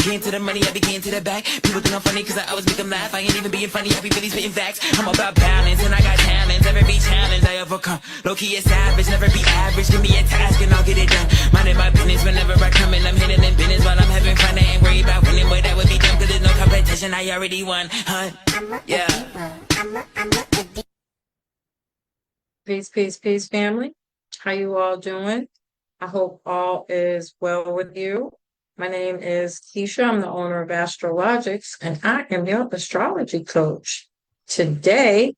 Getting to the money, I be getting to the back. People think I'm funny cause I always make them laugh. I ain't even being funny, I be really spitting facts. I'm about balance and I got talents. Every challenge I overcome. Low key is savage, never be average. Give me a task and I'll get it done. Minding my business whenever I come in. I'm hitting in business while I'm having fun. I ain't worried about winning, but that would be dumb cause there's no competition. I already won, huh? Yeah. Peace, peace, peace, family. How you all doing? I hope all is well with you. My name is Keisha. I'm the owner of Astrologiks, and I am your astrology coach. Today,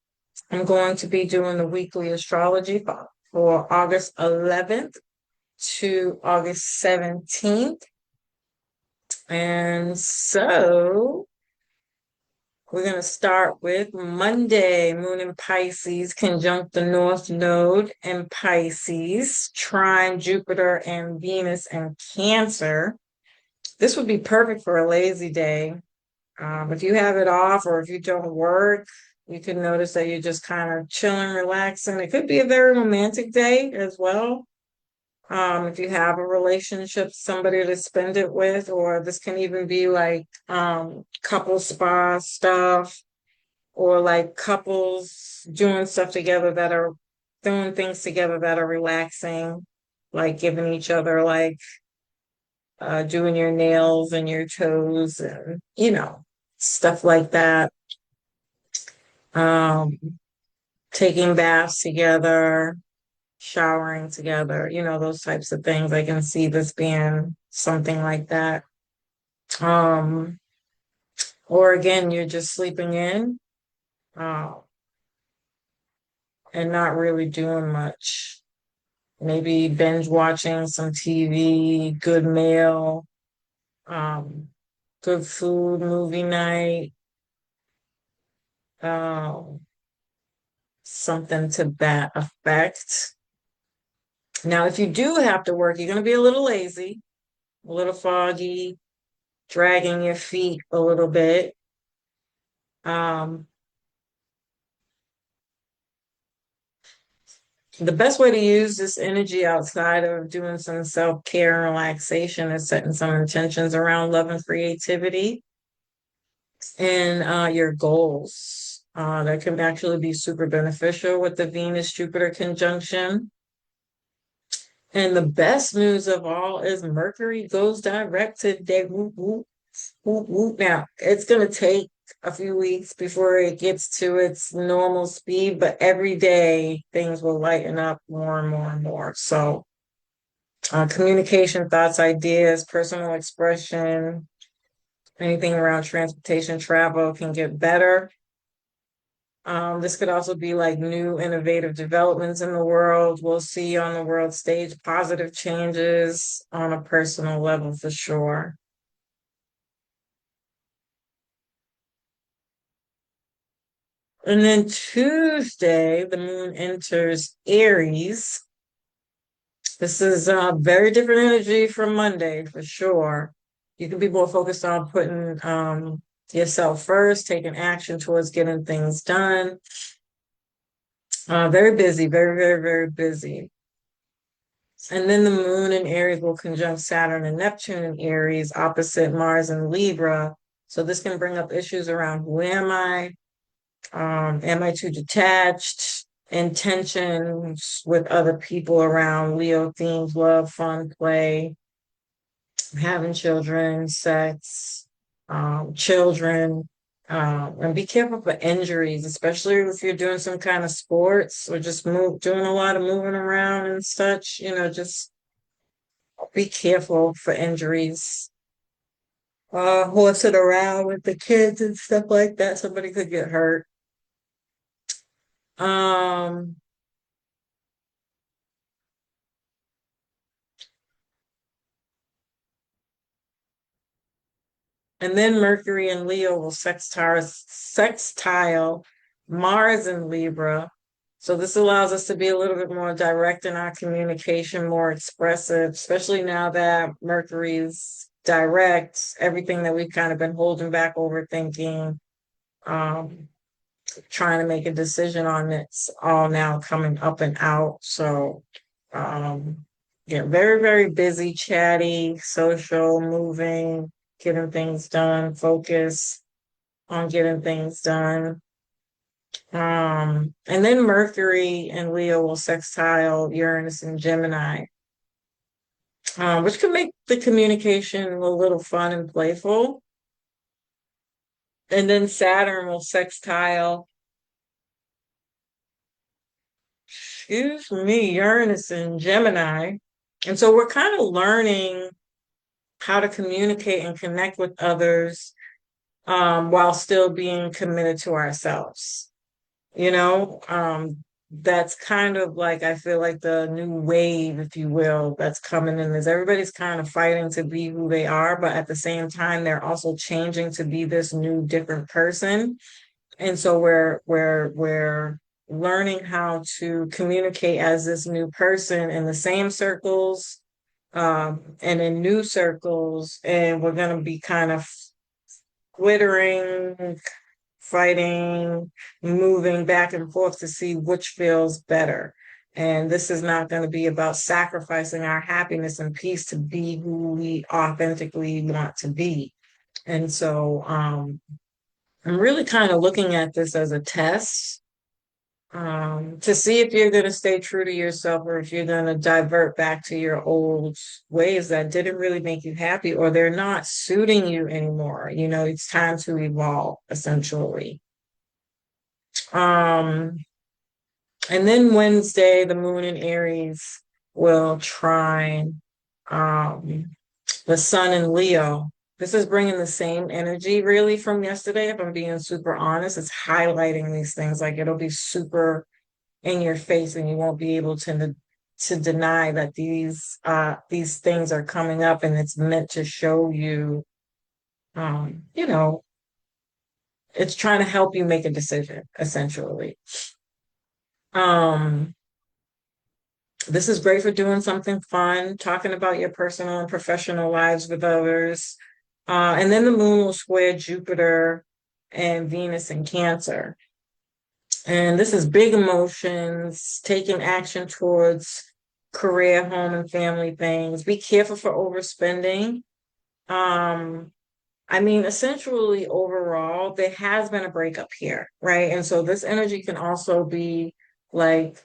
I'm going to be doing the weekly astrology for August 11th to August 17th. And so we're going to start with Monday, Moon in Pisces, conjunct the North Node in Pisces, trine Jupiter and Venus and Cancer. This would be perfect for a lazy day. If you have it off or if you don't work, you can notice that you're just kind of chilling, relaxing. It could be a very romantic day as well. If you have a relationship, somebody to spend it with, or this can even be like couple spa stuff, or like couples doing stuff together that are doing things together that are relaxing, like giving each other like doing your nails and your toes and stuff like that. Um, taking baths together, showering together, those types of things. I can see this being something like that. Or again, you're just sleeping in uh, and not really doing much. Maybe binge watching some TV, good meal, good food, movie night, um, something to that effect. Now, if you do have to work, you're going to be a little lazy, a little foggy, dragging your feet a little bit. The best way to use this energy outside of doing some self-care and relaxation is setting some intentions around love and creativity and your goals. That can actually be super beneficial with the Venus-Jupiter conjunction. And the best news of all is Mercury goes direct today. Whoop, whoop, whoop, whoop. Now, it's going to take a few weeks before it gets to its normal speed, but every day things will lighten up more and more and more. So, communication, thoughts, ideas, personal expression, anything around transportation, travel can get better. This could also be like new innovative developments in the world. We'll see on the world stage positive changes on a personal level for sure. And then Tuesday, the moon enters Aries. This is a very different energy from Monday for sure. You can be more focused on putting yourself first, taking action towards getting things done. Very busy, very, very, very busy. And then the moon in Aries will conjunct Saturn and Neptune in Aries, opposite Mars and Libra. So this can bring up issues around who am I? Am I too detached? Intentions with other people around Leo themes, love, fun, play, having children, sex, children. And be careful for injuries, especially if you're doing some kind of sports or just doing a lot of moving around and such, just be careful for injuries. Horsing around with the kids and stuff like that, somebody could get hurt. Um, and then Mercury and Leo will sextile Mars in Libra. So this allows us to be a little bit more direct in our communication, more expressive, especially now that Mercury's direct, everything that we've kind of been holding back, overthinking, trying to make a decision on, it's all now coming up and out. So yeah, very, very busy, chatty, social, moving, getting things done, focus on getting things done. And then Mercury and Leo will sextile Uranus and Gemini, which can make the communication a little fun and playful. And then Saturn will sextile, excuse me, Uranus and Gemini. And so we're kind of learning how to communicate and connect with others, while still being committed to ourselves. You know, that's kind of like, I feel like the new wave, if you will, that's coming in, is everybody's kind of fighting to be who they are, but at the same time, they're also changing to be this new, different person. And so we're learning how to communicate as this new person in the same circles, and in new circles, and we're going to be kind of glittering, fighting, moving back and forth to see which feels better. And this is not going to be about sacrificing our happiness and peace to be who we authentically want to be. And so I'm really kind of looking at this as a test, to see if you're going to stay true to yourself or if you're going to divert back to your old ways that didn't really make you happy or they're not suiting you anymore. You know, it's time to evolve, essentially. Um, and then Wednesday, the moon in Aries will trine um, the sun in Leo. This is bringing the same energy really from yesterday. If I'm being super honest, it's highlighting these things. Like it'll be super in your face, and you won't be able to deny that these things are coming up, and it's meant to show you, you know, it's trying to help you make a decision, essentially. Um, this is great for doing something fun, talking about your personal and professional lives with others. And then the moon will square Jupiter and Venus in Cancer. And this is big emotions, taking action towards career, home, and family things. Be careful for overspending. Um, I mean, essentially, overall, there has been a breakup here, right? And so this energy can also be like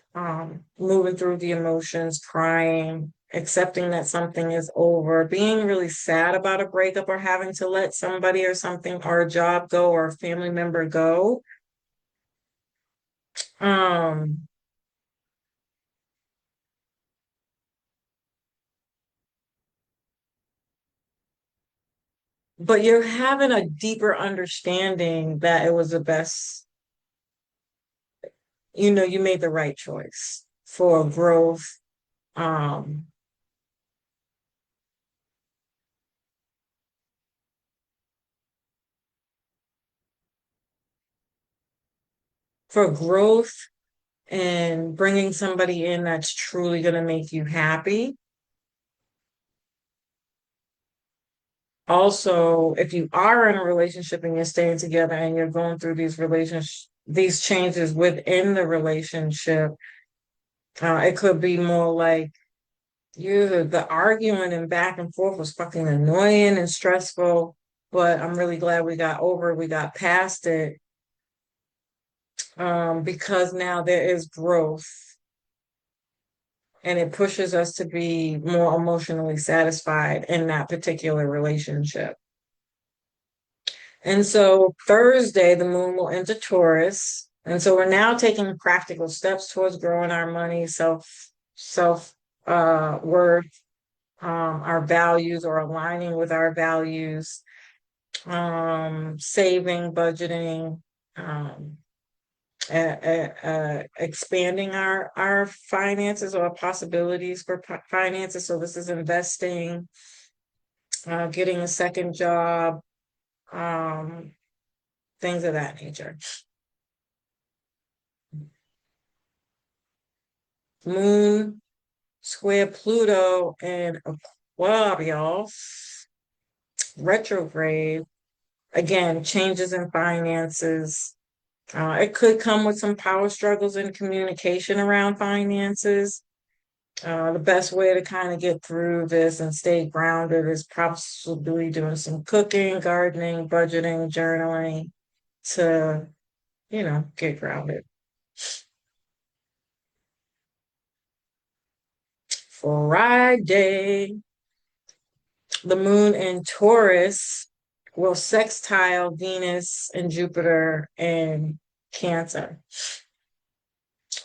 moving through the emotions, crying, accepting that something is over, being really sad about a breakup or having to let somebody or something or a job go or a family member go. Um, but you're having a deeper understanding that it was the best, you know, you made the right choice for growth, um, for growth and bringing somebody in that's truly going to make you happy. Also, if you are in a relationship and you're staying together and you're going through these changes within the relationship, it could be more like the arguing and back and forth was fucking annoying and stressful, but I'm really glad we got past it, because now there is growth and it pushes us to be more emotionally satisfied in that particular relationship. And so Thursday, the moon will enter Taurus. And so we're now taking practical steps towards growing our money, self worth, our values or aligning with our values, saving, budgeting, expanding our finances or possibilities for finances. So this is investing, getting a second job, um, things of that nature. Moon square Pluto and Aquarius retrograde. Again, changes in finances. It could come with some power struggles in communication around finances. The best way to kind of get through this and stay grounded is possibly doing some cooking, gardening, budgeting, journaling to, get grounded. Friday, the moon in Taurus will sextile Venus and Jupiter in Cancer.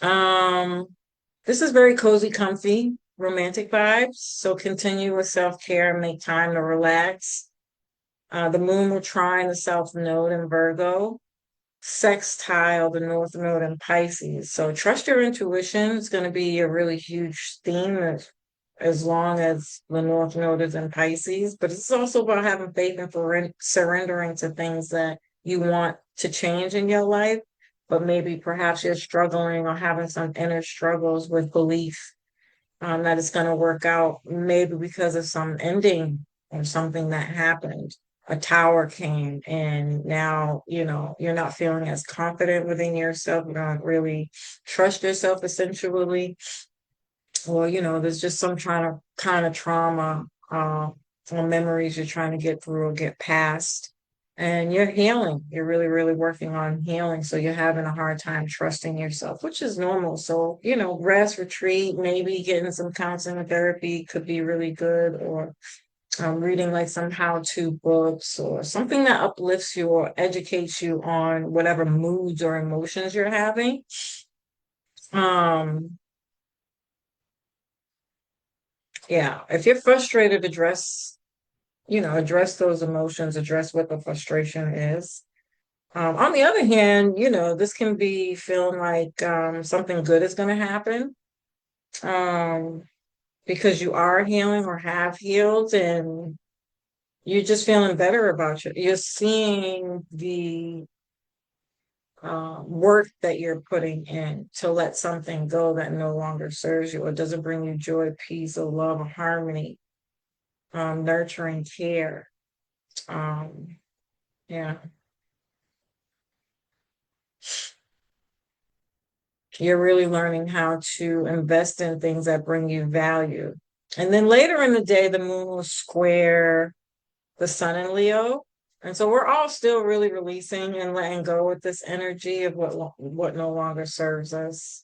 Um, this is very cozy, comfy, romantic vibes. So continue with self-care and make time to relax. The moon will trine the south node in Virgo, sextile the north node in Pisces. So trust your intuition. It's going to be a really huge theme as long as the north node is in Pisces. But it's also about having faith and surrendering to things that you want to change in your life. But maybe perhaps you're struggling or having some inner struggles with belief that it's going to work out, maybe because of some ending or something that happened. A tower came, and now, you're not feeling as confident within yourself. You don't really trust yourself, essentially. Or, there's just some kind of trauma or memories you're trying to get through or get past. And you're healing. You're really, really working on healing. So you're having a hard time trusting yourself, which is normal. So, rest, retreat, maybe getting some counseling and therapy could be really good, or reading like some how-to books or something that uplifts you or educates you on whatever moods or emotions you're having. Um, yeah, if you're frustrated, address those emotions, address what the frustration is. On the other hand, this can be feeling like something good is going to happen um, because you are healing or have healed, and you're just feeling better about you. You're seeing the work that you're putting in to let something go that no longer serves you or doesn't bring you joy, peace, or love, or harmony, nurturing care. Um, yeah, you're really learning how to invest in things that bring you value. And then later in the day, the moon will square the sun in Leo. And so we're all still really releasing and letting go with this energy of what no longer serves us.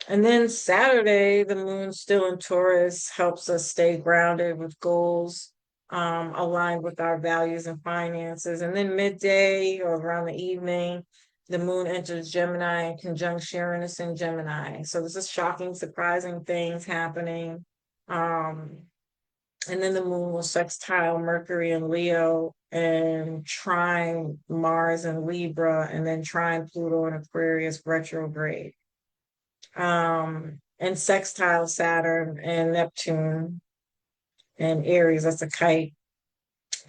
And then Saturday, the moon still in Taurus helps us stay grounded with goals aligned with our values and finances. And then midday or around the evening, the moon enters Gemini in conjunct Uranus in Gemini. So this is shocking, surprising things happening. Um, and then the moon will sextile Mercury in Leo and trine Mars in Libra, and then trine Pluto in Aquarius retrograde. And sextile Saturn and Neptune and Aries. That's a kite.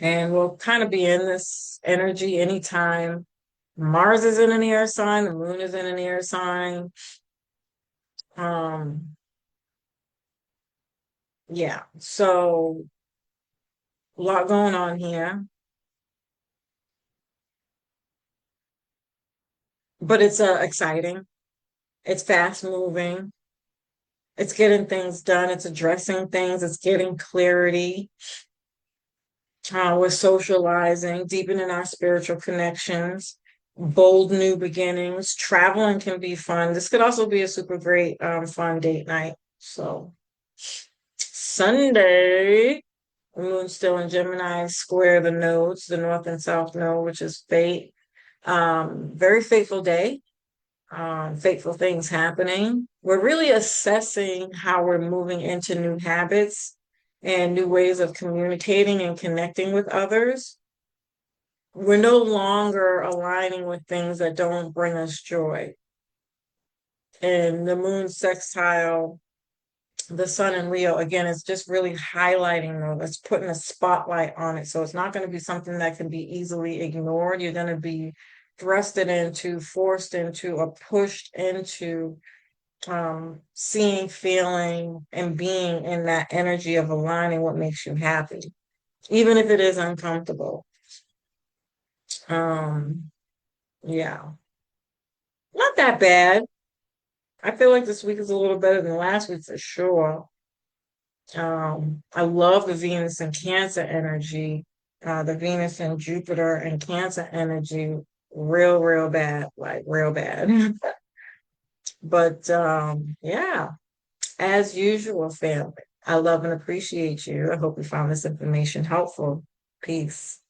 And we'll kind of be in this energy anytime Mars is in an air sign, the moon is in an air sign. Um, yeah, so a lot going on here, but it's exciting. It's fast moving. It's getting things done. It's addressing things. It's getting clarity. We're socializing, deepening our spiritual connections, bold new beginnings. Traveling can be fun. This could also be a super great, fun date night. So Sunday, the moon's still in Gemini, square the nodes, the north and south node, which is fate. Very fateful day. Fateful things happening. We're really assessing how we're moving into new habits and new ways of communicating and connecting with others. We're no longer aligning with things that don't bring us joy. And the moon sextile, the sun in Leo, again, is just really highlighting though. It's putting a spotlight on it. So it's not going to be something that can be easily ignored. You're going to be thrusted into, forced into, or pushed into seeing, feeling, and being in that energy of aligning what makes you happy, even if it is uncomfortable. Um, yeah, not that bad. I feel like this week is a little better than last week for sure. I love the Venus and Cancer energy, the Venus and Jupiter and Cancer energy, real bad, like real bad. But yeah, as usual, family, I love and appreciate you. I hope you found this information helpful. Peace.